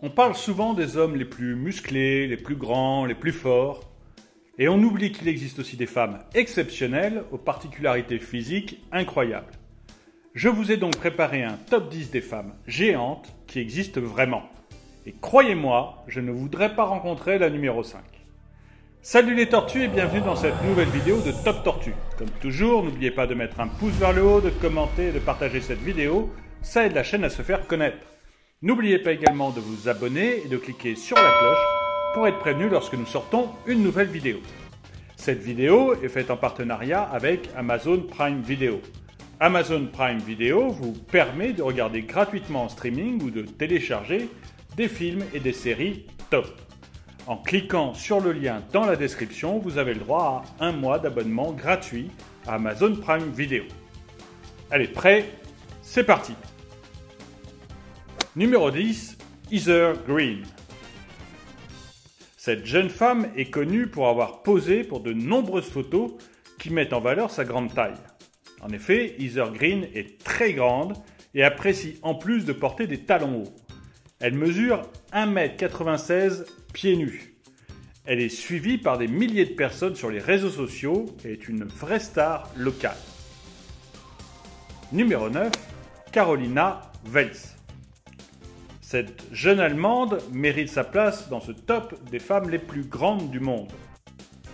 On parle souvent des hommes les plus musclés, les plus grands, les plus forts, et on oublie qu'il existe aussi des femmes exceptionnelles aux particularités physiques incroyables. Je vous ai donc préparé un top 10 des femmes géantes qui existent vraiment. Et croyez-moi, je ne voudrais pas rencontrer la numéro 5. Salut les tortues et bienvenue dans cette nouvelle vidéo de Top Tortue. Comme toujours, n'oubliez pas de mettre un pouce vers le haut, de commenter et de partager cette vidéo, ça aide la chaîne à se faire connaître. N'oubliez pas également de vous abonner et de cliquer sur la cloche pour être prévenu lorsque nous sortons une nouvelle vidéo. Cette vidéo est faite en partenariat avec Amazon Prime Video. Amazon Prime Video vous permet de regarder gratuitement en streaming ou de télécharger des films et des séries top. En cliquant sur le lien dans la description, vous avez le droit à un mois d'abonnement gratuit à Amazon Prime Video. Allez, prêt? C'est parti! Numéro 10, Heather Green. Cette jeune femme est connue pour avoir posé pour de nombreuses photos qui mettent en valeur sa grande taille. En effet, Heather Green est très grande et apprécie en plus de porter des talons hauts. Elle mesure 1,96 m pieds nus. Elle est suivie par des milliers de personnes sur les réseaux sociaux et est une vraie star locale. Numéro 9, Carolina Welz. Cette jeune Allemande mérite sa place dans ce top des femmes les plus grandes du monde.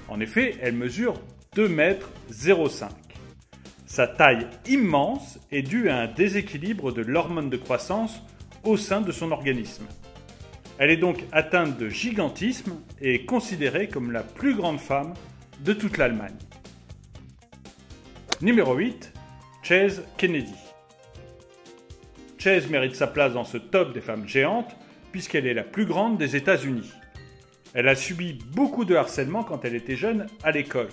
En effet, elle mesure 2,05 m. Sa taille immense est due à un déséquilibre de l'hormone de croissance au sein de son organisme. Elle est donc atteinte de gigantisme et est considérée comme la plus grande femme de toute l'Allemagne. Numéro 8, Chase Kennedy. Chase mérite sa place dans ce top des femmes géantes puisqu'elle est la plus grande des États-Unis. Elle a subi beaucoup de harcèlement quand elle était jeune à l'école.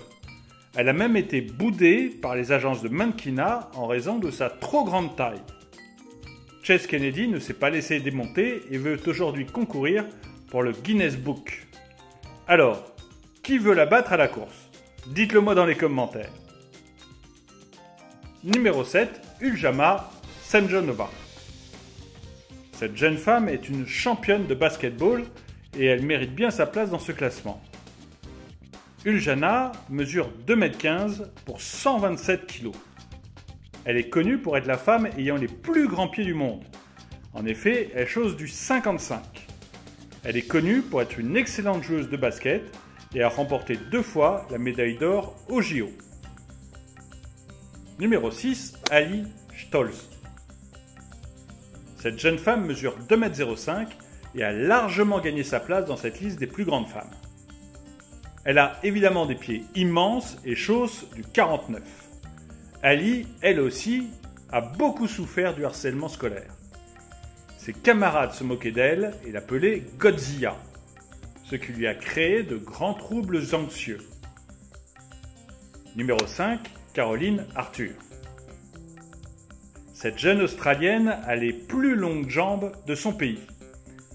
Elle a même été boudée par les agences de mannequinat en raison de sa trop grande taille. Chase Kennedy ne s'est pas laissé démonter et veut aujourd'hui concourir pour le Guinness Book. Alors, qui veut la battre à la course? Dites-le moi dans les commentaires. Numéro 7, Uljama Semjonova. Cette jeune femme est une championne de basketball et elle mérite bien sa place dans ce classement. Uljana mesure 2,15 m pour 127 kg. Elle est connue pour être la femme ayant les plus grands pieds du monde. En effet, elle chose du 55. Elle est connue pour être une excellente joueuse de basket et a remporté 2 fois la médaille d'or au JO. Numéro 6, Ali Stolz. Cette jeune femme mesure 2,05 m et a largement gagné sa place dans cette liste des plus grandes femmes. Elle a évidemment des pieds immenses et chausse du 49. Ali, elle aussi, a beaucoup souffert du harcèlement scolaire. Ses camarades se moquaient d'elle et l'appelaient Godzilla, ce qui lui a créé de grands troubles anxieux. Numéro 5, Caroline Arthur. Cette jeune Australienne a les plus longues jambes de son pays.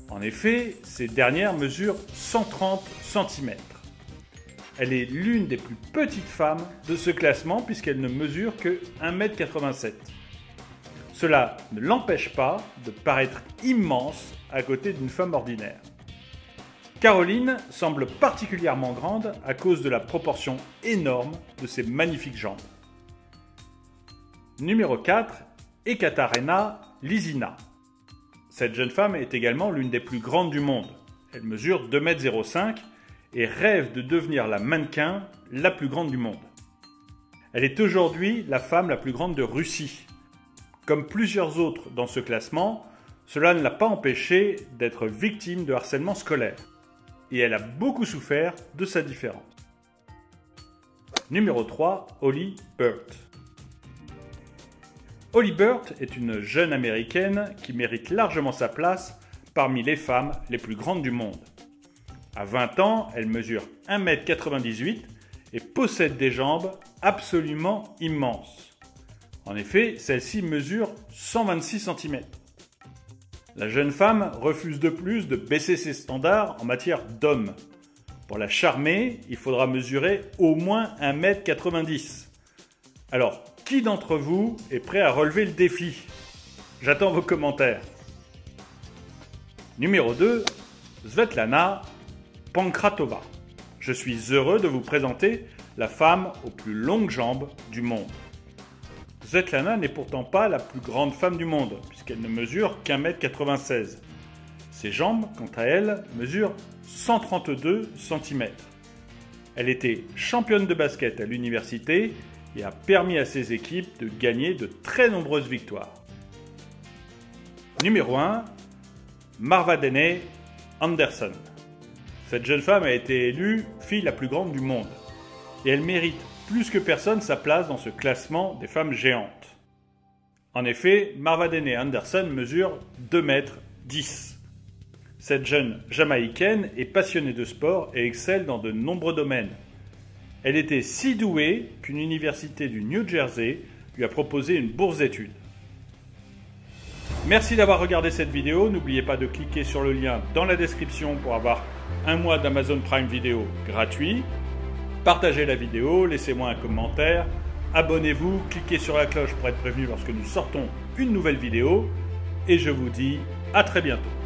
En effet, ces dernières mesurent 130 cm. Elle est l'une des plus petites femmes de ce classement puisqu'elle ne mesure que 1,87 m. Cela ne l'empêche pas de paraître immense à côté d'une femme ordinaire. Caroline semble particulièrement grande à cause de la proportion énorme de ses magnifiques jambes. Numéro 4, Ekaterina Lysina. Cette jeune femme est également l'une des plus grandes du monde. Elle mesure 2,05 m et rêve de devenir la mannequin la plus grande du monde. Elle est aujourd'hui la femme la plus grande de Russie. Comme plusieurs autres dans ce classement, cela ne l'a pas empêchée d'être victime de harcèlement scolaire. Et elle a beaucoup souffert de sa différence. Numéro 3, Holly Burt. Holly Burt est une jeune américaine qui mérite largement sa place parmi les femmes les plus grandes du monde. À 20 ans, elle mesure 1,98 m et possède des jambes absolument immenses. En effet, celle-ci mesure 126 cm. La jeune femme refuse de plus de baisser ses standards en matière d'homme. Pour la charmer, il faudra mesurer au moins 1,90 m. Alors, qui d'entre vous est prêt à relever le défi? J'attends vos commentaires. Numéro 2, Svetlana Pankratova. Je suis heureux de vous présenter la femme aux plus longues jambes du monde. Svetlana n'est pourtant pas la plus grande femme du monde, puisqu'elle ne mesure qu'1,96 m. Ses jambes, quant à elles, mesurent 132 cm. Elle était championne de basket à l'université et a permis à ses équipes de gagner de très nombreuses victoires. Numéro 1, Marva-Dene Andersson. Cette jeune femme a été élue fille la plus grande du monde. Et elle mérite plus que personne sa place dans ce classement des femmes géantes. En effet, Marva-Dene Andersson mesure 2,10 m. Cette jeune Jamaïcaine est passionnée de sport et excelle dans de nombreux domaines. Elle était si douée qu'une université du New Jersey lui a proposé une bourse d'études. Merci d'avoir regardé cette vidéo. N'oubliez pas de cliquer sur le lien dans la description pour avoir un mois d'Amazon Prime Video gratuit. Partagez la vidéo, laissez-moi un commentaire, abonnez-vous, cliquez sur la cloche pour être prévenu lorsque nous sortons une nouvelle vidéo. Et je vous dis à très bientôt.